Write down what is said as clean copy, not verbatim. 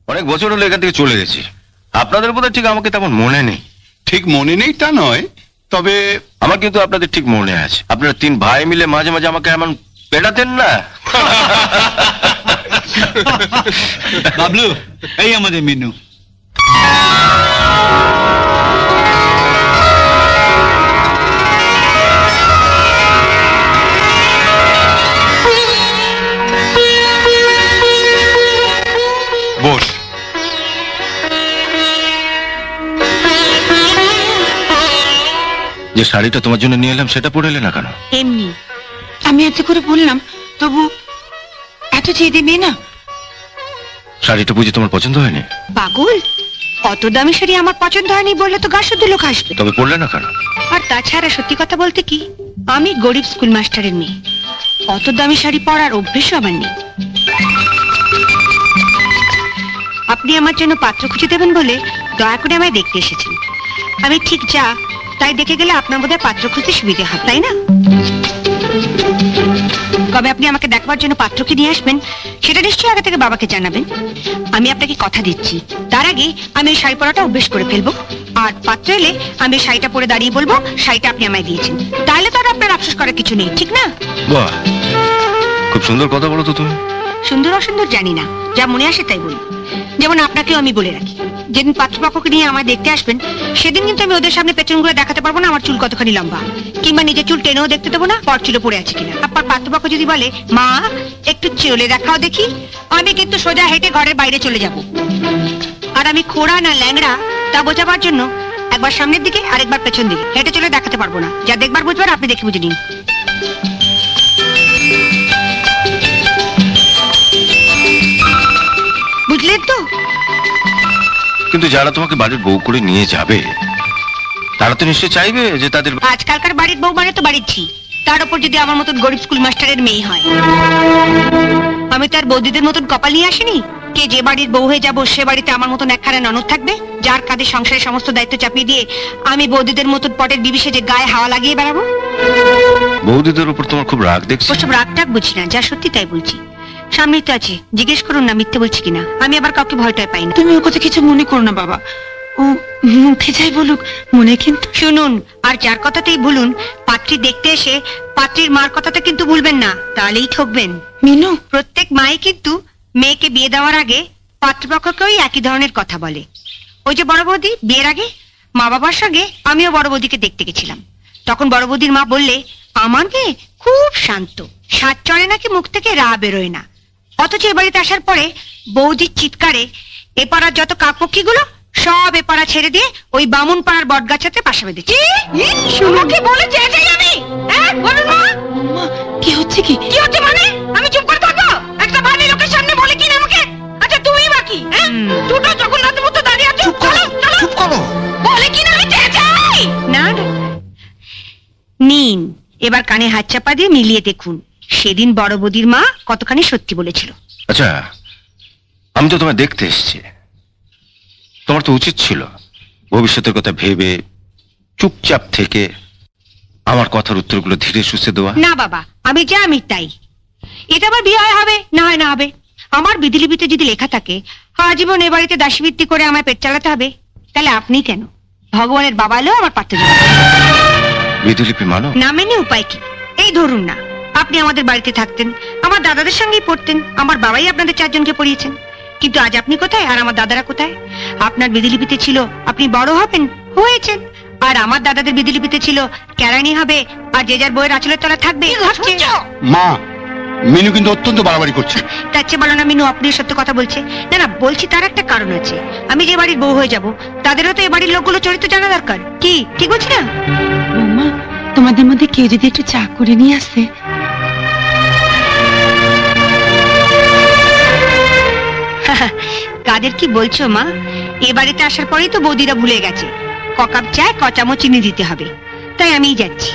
অনেক বছর হলো এখান থেকে চলে গেছি। আপনাদের বোধহয় ঠিক আমাকে তেমন মনে নেই। ঠিক মনে নেই তা নয়, তবে আমার কিন্তু আপনাদের ঠিক মনে আছে। আপনারা 3 ভাই মিলে মাঝে মাঝে আমাকে এমন পেটাতেন না? বাবলু, এই আমাদের মিনু। বস। যে শাড়িটা তোমার জন্য নিয়ে এলাম সেটা পরে এলে না কেন? এমনি আমি এত করে বললাম, তবু এত চেয়ে দেবে না। শাড়িটা বুঝি তোমার পছন্দ হয়নি? পাগল, অত দামি শাড়ি আমার পছন্দ হয়নি বললে তো গা শুদ্ধ লোক আসবে। তবে পরলে না কেন? আর তাছাড়া সত্যি কথা বলতে কি, আমি গরিব স্কুল মাস্টারের মেয়ে, অত দামি শাড়ি পরার অভ্যেসও আমার নেই। আপনি আমার জন্য পাত্র খুঁজে দেবেন বলে দয়া করে আমায় দেখতে এসেছেন। আমি ঠিক যা তাই দেখে গেলে আপনার বোধহয় পাত্র খুঁজতে সুবিধা হয়, তাই না? কবে আপনি আমাকে দেখবার জন্য পাত্রকে নিয়ে আসবেন সেটা নিশ্চয়ই আগে থেকে বাবাকে জানাবেন। আমি আপনাকে কথা দিচ্ছি, তার আগে আমি এই শাড়ি পরাটা অভ্যেস করে ফেলবো। আর পাত্র এলে আমি শাড়িটা পরে দাঁড়িয়ে বলবো শাড়িটা আপনি আমায় দিয়েছেন। তাহলে তো আর আপনার আফসোস করার কিছু নেই, ঠিক না? বাহ, খুব সুন্দর কথা বলো তো তুমি। সুন্দর অসুন্দর জানি না, যা মনে আসে তাই বলি। যেমন আপনাকেও আমি বলে রাখি, যেদিন পাত্রপক্ষকে নিয়ে আমায় দেখতে আসবেন সেদিন কিন্তু আমি ওদের সামনে পেছন ঘুরে দেখাতে পারবো না আমার চুল কতখানি লম্বা, কিংবা নিজের চুল টেনেও দেখতে দেবো না পর চুলে পড়ে আছে কিনা। আপনার পাত্রপক্ষ যদি বলে মা একটু চলে দেখাও দেখি, আমি কিন্তু সোজা হেঁটে ঘরের বাইরে চলে যাব। আর আমি খোড়া না ল্যাংড়া তা বোঝাবার জন্য একবার সামনের দিকে আর একবার পেছন দিকে হেঁটে চলে দেখাতে পারবো না। যা দেখবার বুঝবার আপনি দেখে বুঝে নিন। বুঝলেন তো? কিন্তু যারা তোমাকে বাড়ির বউ করে নিয়ে যাবে তারা তো নিশ্চয়ই চাইবে যে তাদের আজকালকার বাড়ির বউ মানে তো বাড়ির ঝি, তার উপর যদি আমার মতন গরিব স্কুল মাস্টারের মেয়ে হয়। আমি তার বৌদিদের মতন কপাল নিয়ে আসিনি কে যে বাড়ির বউ হয়ে যাবো সে বাড়িতে আমার মতন একখানা ননদ থাকবে যার কাঁধে সংসারের সমস্ত দায়িত্ব চাপিয়ে দিয়ে আমি বৌদিদের মতন পটের বিবিসে যে গায়ে হাওয়া লাগিয়ে বেড়াবো। বৌদিদের উপর তোমার খুব রাগ দেখছি। ওসব রাগ টাগ বুঝি না, যা সত্যি তাই বলছি। সামনেই তো আছে, জিজ্ঞেস করুন না মিথ্যে বলছি কিনা। আমি আবার কাউকে ভয়টাই পাই না। তুমি ওর কথা কিছু মনে করো না বাবা, ও মুখে যাই বলুক মনে কিন্তু। শুনুন, আর যার কথাতেই বলুন, পাত্রী দেখতে এসে পাত্রীর মার কথাটা কিন্তু ভুলবেন না, তাহলেই ঠকবেন। মিনু, প্রত্যেক মাই কিন্তু মেয়েকে বিয়ে দেওয়ার আগে পাত্রপক্ষকেও একই ধরনের কথা বলে। ওই যে বড় বৌদি বিয়ের আগে মা বাবার সঙ্গে আমিও বড় বৌদিকে দেখতে গেছিলাম, তখন বড় বৌদির মা বললে আমার মেয়ে খুব শান্ত, সাত চড়ে নাকি মুখ থেকে রা বেরোয় না। অথচ এ বাড়িতে আসার পরে বৌদির চিৎকারে এপাড়ার যত কাকপক্ষী গুলো সব এপাড়া ছেড়ে দিয়ে ওই বামুন পাড়ার বটগাছাতে পাশা বেঁধেছে। শুনুকে বলেছে এটাই আমি। বলুন মা, কি হচ্ছে? কি হচ্ছে মানে? আমি চুপ করে থাকবো? একটা বাড়ির লোকের সামনে বলে কিনা আমাকে? আচ্ছা তুমি বাকি দুটো যখন রাতের মতো দাঁড়িয়ে আছো, চুপ করো বলে কিনা আমি চাই না। নিন এবার কানে হাত চাপা দিয়ে মিলিয়ে দেখুন সেদিন বড় বৌদির মা কতখানি সত্যি বলেছিল। আচ্ছা, আমি তো তোমায় দেখতে এসেছি, তোমার তো উচিত ছিল ভবিষ্যতের কথা ভেবে চুপচাপ থেকে আমার কথার উত্তরগুলো ধীরে সুস্থে দেওয়া। না বাবা, আমি যা আমি তাই। এটা আবার বিয়ে হবে না হয় না হবে। আমার বিধিলিপিতে যদি লেখা থাকে আজীবন এ বাড়িতে দাসীবৃত্তি করে আমায় পেট চালাতে হবে, তাহলে আপনি কেন ভগবানের বাবা এলেও আমার পারতে যাবে। বিধিলিপি মানো না মেনে উপায় কি? এই ধরুন না, আপনি আমাদের বাড়িতে থাকতেন, আমার দাদাদের সঙ্গেই পড়তেন, আমার বাবাই আপনাদের 4 জনকে পড়িয়েছেন। কিন্তু আজ আপনি কোথায় আর আমার দাদারা কোথায়? আপনার বিধিলিপিতে ছিল আপনি বড় হবেন, হয়েছেন, আর আমার দাদাদের বিধিলিপিতে ছিল কেরানি হবে আর যে যার বইয়ের আঁচলের তলা থাকবে। মা, মিনু কিন্তু অত্যন্ত বাড়াবাড়ি করছে। তার চেয়ে বলো না মিনু আপনি সত্য কথা বলছে। না না বলছি, তার একটা কারণ আছে। আমি যে বাড়ির বউ হয়ে যাব তাদেরও তো এ বাড়ির লোকগুলো চরিত্র জানা দরকার। কি ঠিক বলছি না? বৌমা, তোমাদের মধ্যে কেউ যদি একটু চা করে নিয়ে আসে। কাদের কি বলছো মা? এ বাড়িতে আসার পরেই তো বৌদিরা ভুলে গেছে ক কাপ চায় ক চামচ চিনি দিতে হবে, তাই আমিই যাচ্ছি।